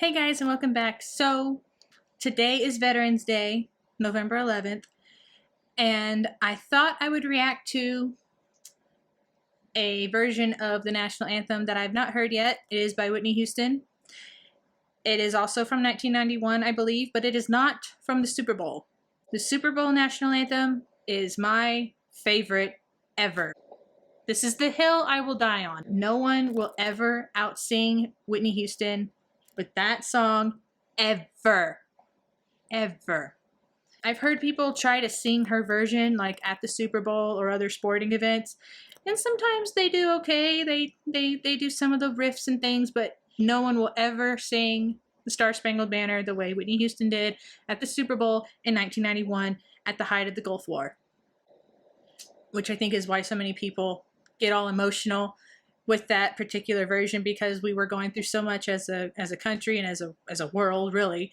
Hey guys, and welcome back. So today is Veterans Day, November 11th, and I thought I would react to a version of the national anthem that I've not heard yet. It is by Whitney Houston. It is also from 1991, I believe, but it is not from the Super Bowl. The Super Bowl national anthem is my favorite ever. This is the hill I will die on. No one will ever outsing Whitney Houston with that song ever. I've heard people try to sing her version like at the Super Bowl or other sporting events, and sometimes they do okay. They do some of the riffs and things, but no one will ever sing the Star-Spangled Banner the way Whitney Houston did at the Super Bowl in 1991 at the height of the Gulf War, which I think is why so many people get all emotional with that particular version, because we were going through so much as a country and as a world, really.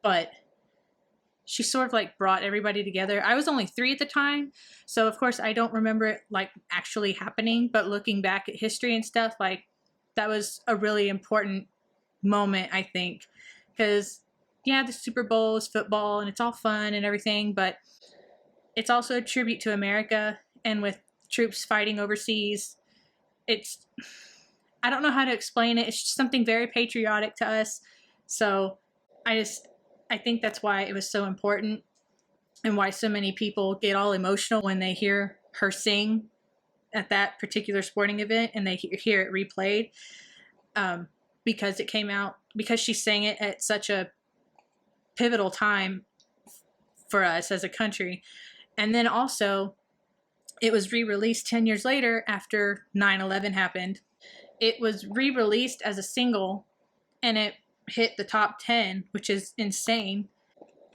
But she sort of like brought everybody together. I was only 3 at the time, so of course I don't remember it like actually happening, but looking back at history and stuff, like that was a really important moment, I think, because yeah, the Super Bowl is football and it's all fun and everything, but it's also a tribute to America, and with troops fighting overseas, it's, I don't know how to explain it. It's just something very patriotic to us. So I think that's why it was so important, and why so many people get all emotional when they hear her sing at that particular sporting event and they hear it replayed, because it came out, because she sang it at such a pivotal time for us as a country. And then also it was re-released 10 years later after 9/11 happened. It was re-released as a single and it hit the top 10, which is insane.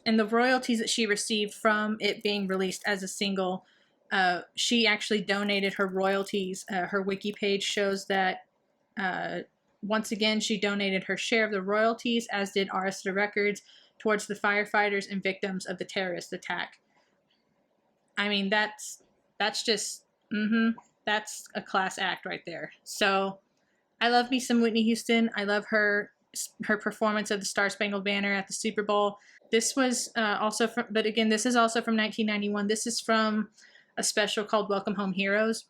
And the royalties that she received from it being released as a single, she actually donated her royalties. Her wiki page shows that once again she donated her share of the royalties, as did Arista Records, towards the firefighters and victims of the terrorist attack. I mean, that's just that's a class act right there. So I love me some Whitney Houston. I love her performance of the Star-Spangled Banner at the Super Bowl. This was also from, but again, this is also from 1991. This is from a special called Welcome Home Heroes.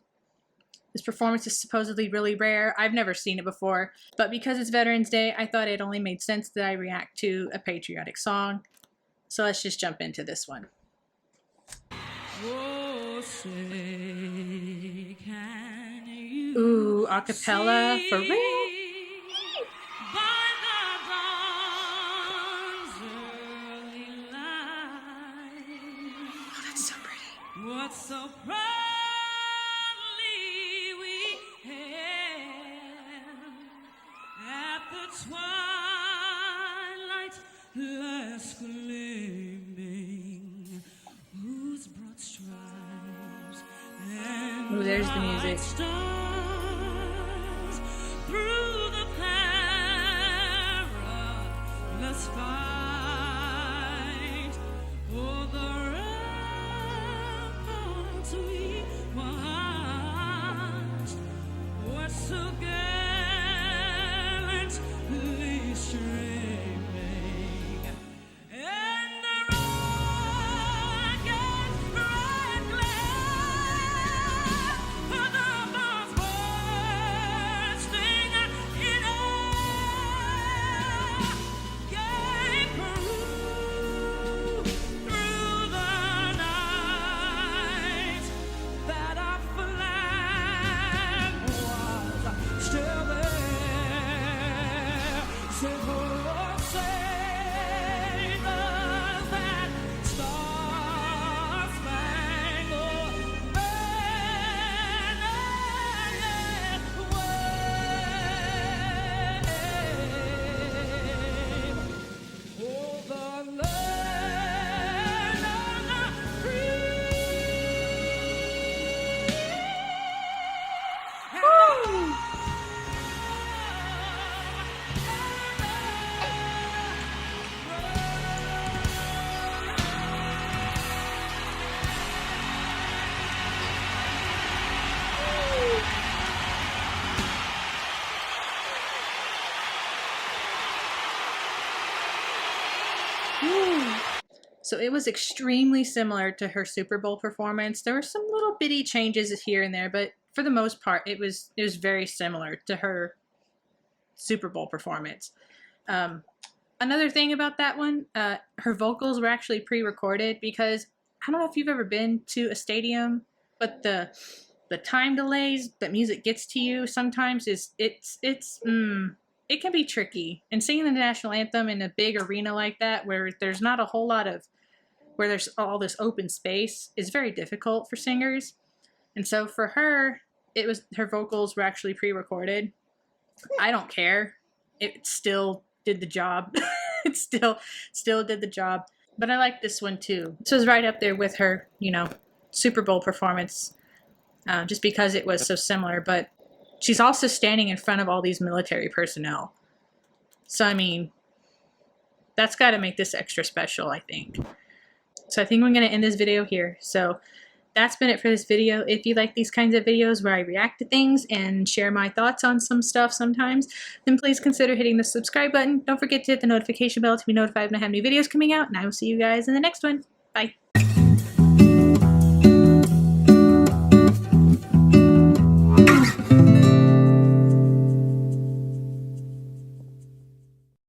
This performance is supposedly really rare. I've never seen it before, but because it's Veterans Day, I thought it only made sense that I react to a patriotic song. So let's just jump into this one. Ooh, a cappella for real? What so proudly we hailed at the twilight's last gleaming, whose broad stripes and there's the music. Stars through the perilous fight for the we watched, what so gallantly streaming, and the rugged red glare of the bombs So it was extremely similar to her Super Bowl performance. There were some little bitty changes here and there, but for the most part, it was very similar to her Super Bowl performance. Another thing about that one, her vocals were actually pre-recorded because I don't know if you've ever been to a stadium, but the time delays that music gets to you sometimes it can be tricky. And singing the national anthem in a big arena like that, where there's not a whole lot of where there's all this open space, is very difficult for singers. And so for her, her vocals were actually pre-recorded. I don't care. It still did the job. It still did the job. But I like this one too. This was right up there with her, Super Bowl performance, just because it was so similar. But she's also standing in front of all these military personnel. So, I mean, that's got to make this extra special, I think. So I think we're going to end this video here. So that's been it for this video. If you like these kinds of videos where I react to things and share my thoughts on some stuff sometimes, then please consider hitting the subscribe button. Don't forget to hit the notification bell to be notified when I have new videos coming out, and I will see you guys in the next one. Bye.